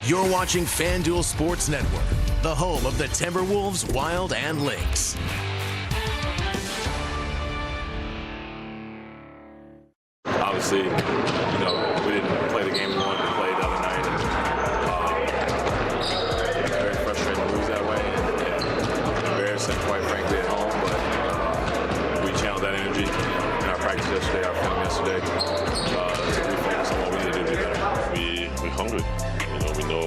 You're watching FanDuel Sports Network, the home of the Timberwolves, Wild, and Lynx. Obviously, we didn't play the game we wanted to play the other night. And, very frustrating to lose that way. And embarrassing, quite frankly, at home. But we channeled that energy in our practice yesterday, our film yesterday, to refocus on what we need to do better. We're hungry. We know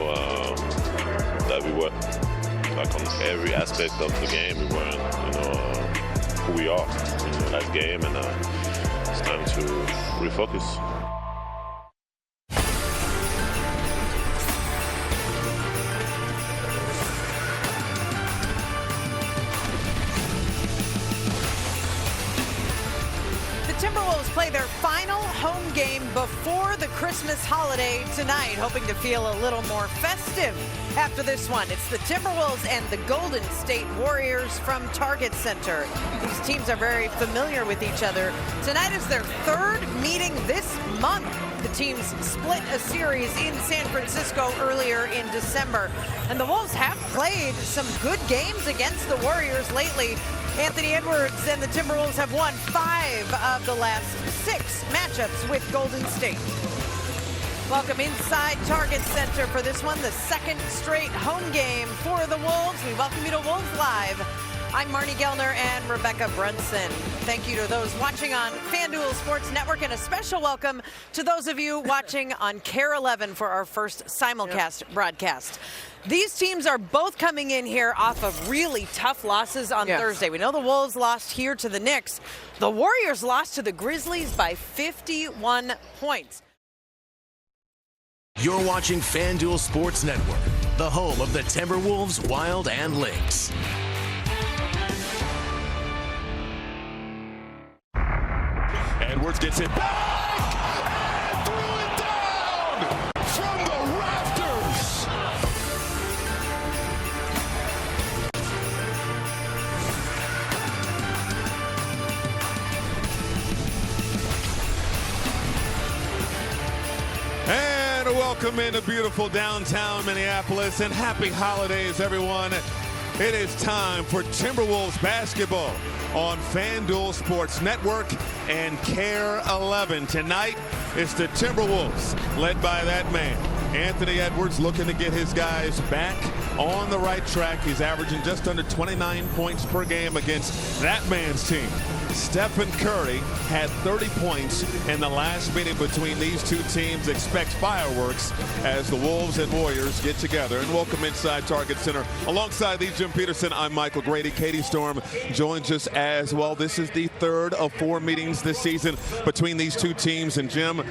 that we were like on every aspect of the game. We weren't, who we are. Last game, and it's time to refocus. The Timberwolves play their final home game before the Christmas holiday tonight, hoping to feel a little more festive after this one. It's the Timberwolves and the Golden State Warriors from Target Center. These teams are very familiar with each other. Tonight is their third meeting this month. The teams split a series in San Francisco earlier in December. And the Wolves have played some good games against the Warriors lately. Anthony Edwards and the Timberwolves have won 5 of the last 6 matchups with Golden State. Welcome inside Target Center for this one, the second straight home game for the Wolves. We welcome you to Wolves Live. I'm Marnie Gellner and Rebecca Brunson. Thank you to those watching on FanDuel Sports Network, and a special welcome to those of you watching on KARE 11 for our first simulcast broadcast. These teams are both coming in here off of really tough losses on Thursday. We know the Wolves lost here to the Knicks. The Warriors lost to the Grizzlies by 51 points. You're watching FanDuel Sports Network, the home of the Timberwolves, Wild, and Lynx. Edwards gets it back and threw it down from the rafters. And welcome into beautiful downtown Minneapolis, and happy holidays, everyone. It is time for Timberwolves basketball on FanDuel Sports Network and KARE 11. Tonight, it's the Timberwolves, led by that man, Anthony Edwards, looking to get his guys back on the right track. He's averaging just under 29 points per game against that man's team. Stephen Curry had 30 points in the last meeting between these two teams. Expect fireworks as the Wolves and Warriors get together. And welcome inside Target Center. Alongside these, Jim Peterson, I'm Michael Grady. Katie Storm joins us as well. This is the third of 4 meetings this season between these two teams. And Jim,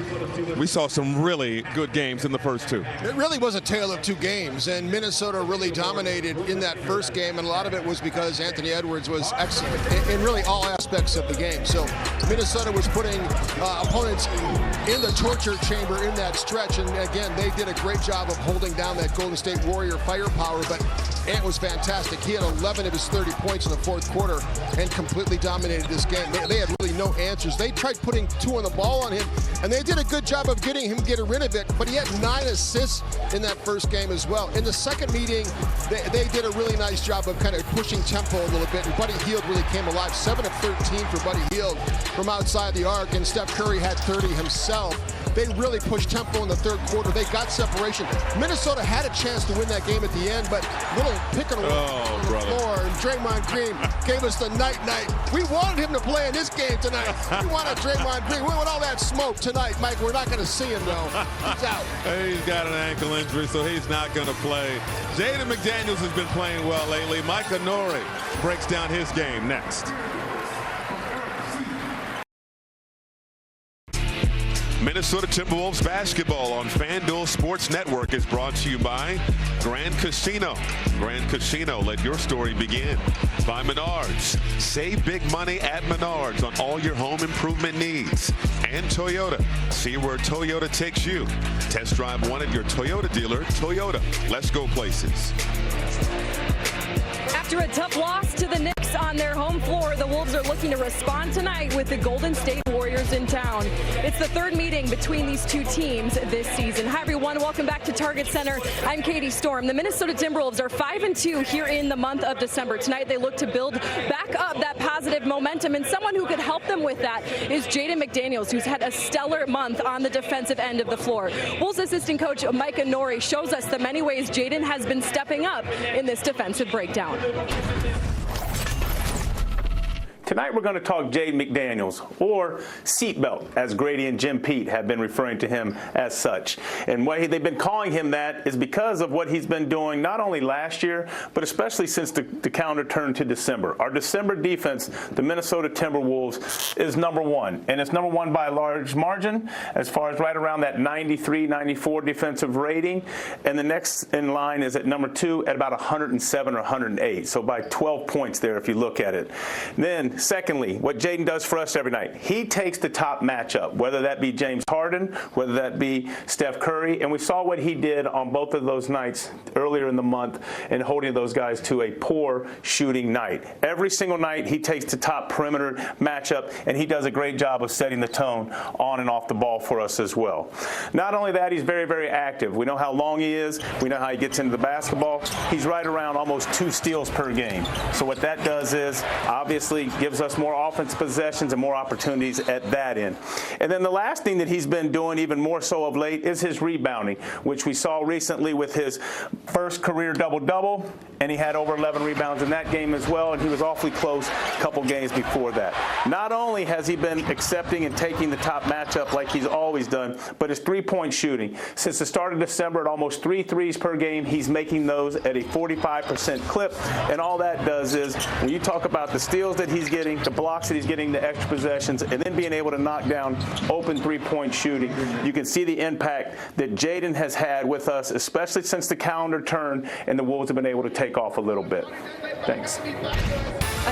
we saw some really good games in the first two. It really was a tale of 2 games, and Minnesota really dominated in that first game, and a lot of it was because Anthony Edwards was excellent in really all aspects of the game. So Minnesota was putting opponents in the torture chamber in that stretch, and again, they did a great job of holding down that Golden State Warrior firepower, but Ant was fantastic. He had 11 of his 30 points in the fourth quarter and completely dominated this game. They had really no answers. They tried putting 2 on the ball on him, and they did a good job of getting rid of it, but he had 9 assists in that first game as well. In the second meeting, they did a really nice job of kind of pushing tempo a little bit, and Buddy Hield really came alive. 7 of 13 for Buddy Hield from outside the arc, and Steph Curry had 30 himself. They really pushed tempo in the third quarter. They got separation. Minnesota had a chance to win that game at the end, but little pick and roll on the floor, and Draymond Green gave us the night-night. We wanted him to play in this game tonight. We wanted Draymond Green. We want all that smoke tonight, Mike. We're not going to see him, though. He's out. He's got an ankle injury, so he's not going to play. Jaden McDaniels has been playing well lately. Micah Nori breaks down his game next. Minnesota Timberwolves basketball on FanDuel Sports Network is brought to you by Grand Casino. Grand Casino, let your story begin. By Menards. Save big money at Menards on all your home improvement needs. And Toyota. See where Toyota takes you. Test drive one at your Toyota dealer. Toyota. Let's go places. After a tough loss to the Knicks weeks on their home floor. The Wolves are looking to respond tonight with the Golden State Warriors in town. It's the third meeting between these two teams this season. Hi, everyone. Welcome back to Target Center. I'm Katie Storm. The Minnesota Timberwolves are 5-2 here in the month of December. Tonight, they look to build back up that positive momentum, and someone who could help them with that is Jaden McDaniels, who's had a stellar month on the defensive end of the floor. Wolves assistant coach Micah Norrie shows us the many ways Jaden has been stepping up in this defensive breakdown. Tonight we're going to talk Jaden McDaniels, or Seatbelt, as Grady and Jim Pete have been referring to him as such. And why they've been calling him that is because of what he's been doing not only last year, but especially since the calendar turned to December. Our December defense, the Minnesota Timberwolves, is #1. And it's #1 by a large margin, as far as right around that 93, 94 defensive rating. And the next in line is at #2 at about 107 or 108. So by 12 points there if you look at it. Then, secondly, what Jaden does for us every night, he takes the top matchup, whether that be James Harden, whether that be Steph Curry, and we saw what he did on both of those nights earlier in the month in holding those guys to a poor shooting night. Every single night he takes the top perimeter matchup, and he does a great job of setting the tone on and off the ball for us as well. Not only that, he's very, very active. We know how long he is. We know how he gets into the basketball. He's right around almost 2 steals per game. So what that does is obviously gives us more offensive possessions and more opportunities at that end. And then the last thing that he's been doing even more so of late is his rebounding, which we saw recently with his first career double-double, and he had over 11 rebounds in that game as well, and he was awfully close a couple games before that. Not only has he been accepting and taking the top matchup like he's always done, but his three-point shooting. Since the start of December, at almost 3 threes per game, he's making those at a 45% clip, and all that does is, when you talk about the steals that he's getting, the blocks that he's getting, the extra possessions, and then being able to knock down open three-point shooting, you can see the impact that Jaden has had with us, especially since the calendar turned and the Wolves have been able to take off a little bit. Thanks.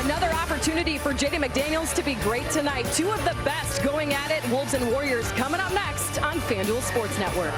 Another opportunity for Jaden McDaniels to be great tonight. Two of the best going at it, Wolves and Warriors, coming up next on FanDuel Sports Network.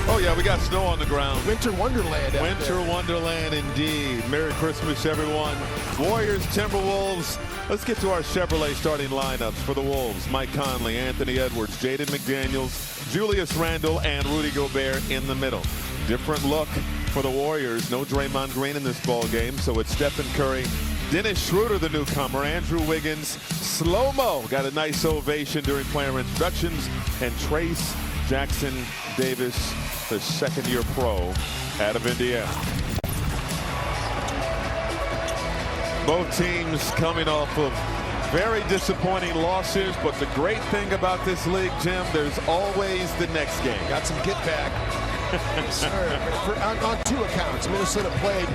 Oh, yeah, we got snow on the ground. Winter wonderland. Winter wonderland indeed. Merry Christmas, everyone. Warriors, Timberwolves. Let's get to our Chevrolet starting lineups for the Wolves. Mike Conley, Anthony Edwards, Jaden McDaniels, Julius Randle, and Rudy Gobert in the middle. Different look for the Warriors. No Draymond Green in this ball game, so it's Stephen Curry, Dennis Schroeder, the newcomer, Andrew Wiggins, Slow-Mo got a nice ovation during player introductions, and Trace Jackson Davis, the second-year pro out of Indiana. Both teams coming off of very disappointing losses, but the great thing about this league, Jim, there's always the next game. Got some get back. on 2 accounts. Minnesota played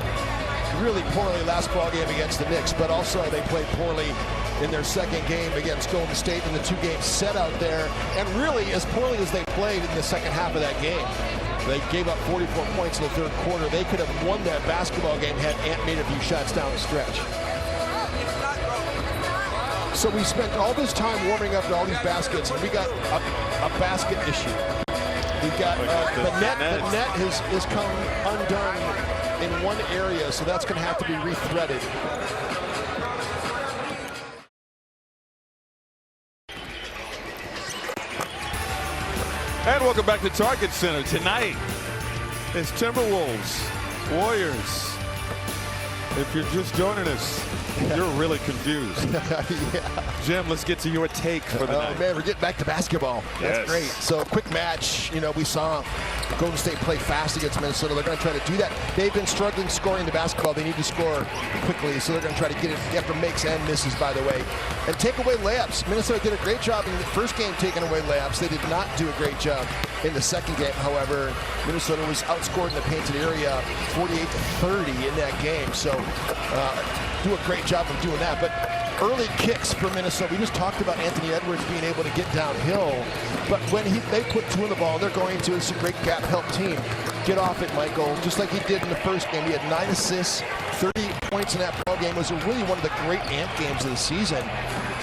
really poorly last ball game against the Knicks, but also they played poorly in their second game against Golden State in the 2-game set out there, and really as poorly as they played in the second half of that game. They gave up 44 points in the third quarter. They could have won that basketball game had Ant made a few shots down the stretch. So we spent all this time warming up to all these baskets, and we got a basket issue. We've got the net has come undone in one area, so that's going to have to be rethreaded. And welcome back to Target Center. Tonight, it's Timberwolves, Warriors. If you're just joining us, you're really confused. Yeah. Jim, let's get to your take for the night. Man, we're getting back to basketball. That's Yes. great. So quick match. You know, we saw Golden State play fast against Minnesota. They're going to try to do that. They've been struggling scoring the basketball. They need to score quickly, so they're going to try to get it after makes and misses, by the way. And take away layups. Minnesota did a great job in the first game taking away layups. They did not do a great job in the second game. However, Minnesota was outscored in the painted area 48-30 in that game. So do a great job of doing that. But early kicks for Minnesota. We just talked about Anthony Edwards being able to get downhill. But when they put 2 in the ball, they're going to, it's a great gap help team. Get off it, Michael, just like he did in the first game. He had 9 assists, 30 points in that game was really one of the great Ant games of the season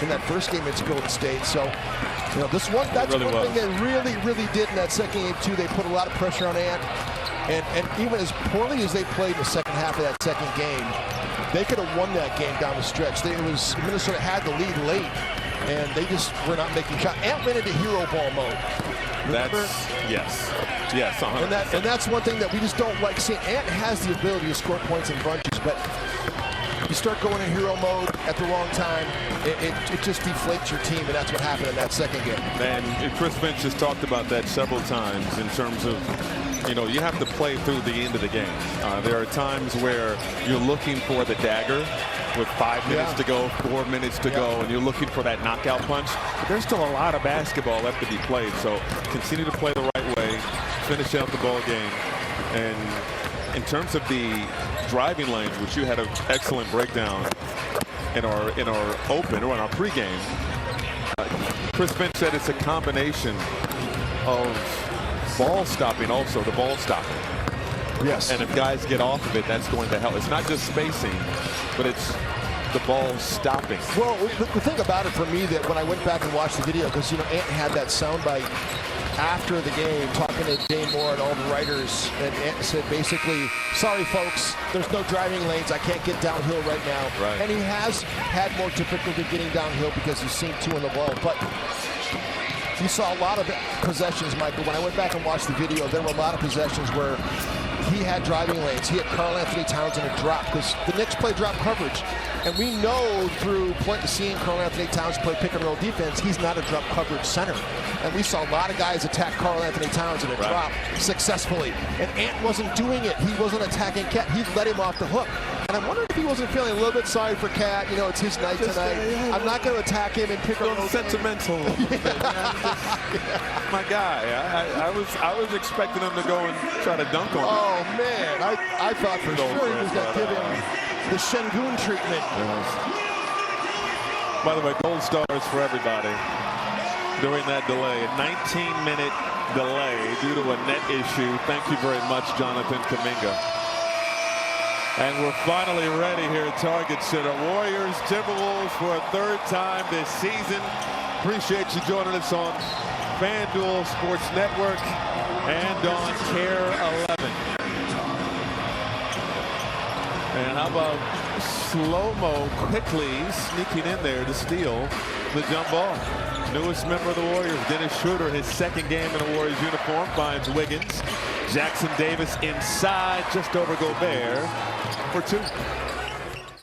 in that first game against Golden State. So, you know, this one, that's really one thing they really did in that second game too. They put a lot of pressure on Ant. And even as poorly as they played in the second half of that second game, they could have won that game down the stretch. Minnesota had the lead late, and they just were not making shots. Ant went into hero ball mode. Remember? Yes, 100%. And that's one thing that we just don't like seeing. Ant has the ability to score points in bunches, but you start going in hero mode at the wrong time, it just deflates your team, and that's what happened in that second game. And Chris Finch has talked about that several times in terms of, you know, you have to play through the end of the game. There are times where you're looking for the dagger with 5 minutes to go, 4 minutes to go, and you're looking for that knockout punch. But there's still a lot of basketball left to be played, so continue to play the right way, finish out the ball game. And in terms of the driving lanes, which you had an excellent breakdown in our open or in our pregame, Chris Finch said it's a combination of ball stopping, also the ball stopping. Yes. And if guys get off of it, that's going to help. It's not just spacing, but it's the ball stopping. Well, the thing about it for me, that when I went back and watched the video, because, you know, Ant had that soundbite after the game talking to Dane Moore and all the writers, and Ant said basically, sorry folks, there's no driving lanes, I can't get downhill right now. Right. And he has had more difficulty getting downhill because he's seen 2 in the ball. But you saw a lot of possessions, Michael. When I went back and watched the video, there were a lot of possessions where he had driving lanes. He had Karl-Anthony Towns in a drop, because the Knicks play drop coverage. And we know through seeing Karl-Anthony Towns play pick and roll defense, he's not a drop coverage center. And we saw a lot of guys attack Karl-Anthony Towns in a drop successfully. And Ant wasn't doing it. He wasn't attacking Cat. He let him off the hook. And I'm wondering if he wasn't feeling a little bit sorry for Cat. You know, it's his night tonight. I'm not going to attack him and pick up sentimental. My guy. I was expecting him to go and try to dunk on him. Oh man, I thought for sure he was going to give him the Şengün treatment. By the way, gold stars for everybody during that delay. A 19-minute delay due to a net issue. Thank you very much, Jonathan Kuminga. And we're finally ready here at Target Center. Warriors, Timberwolves for a third time this season. Appreciate you joining us on FanDuel Sports Network and on KARE 11. And how about slow-mo quickly sneaking in there to steal the jump ball. Newest member of the Warriors, Dennis Schroeder, his second game in a Warriors uniform, finds Wiggins. Jackson Davis inside, just over Gobert for 2.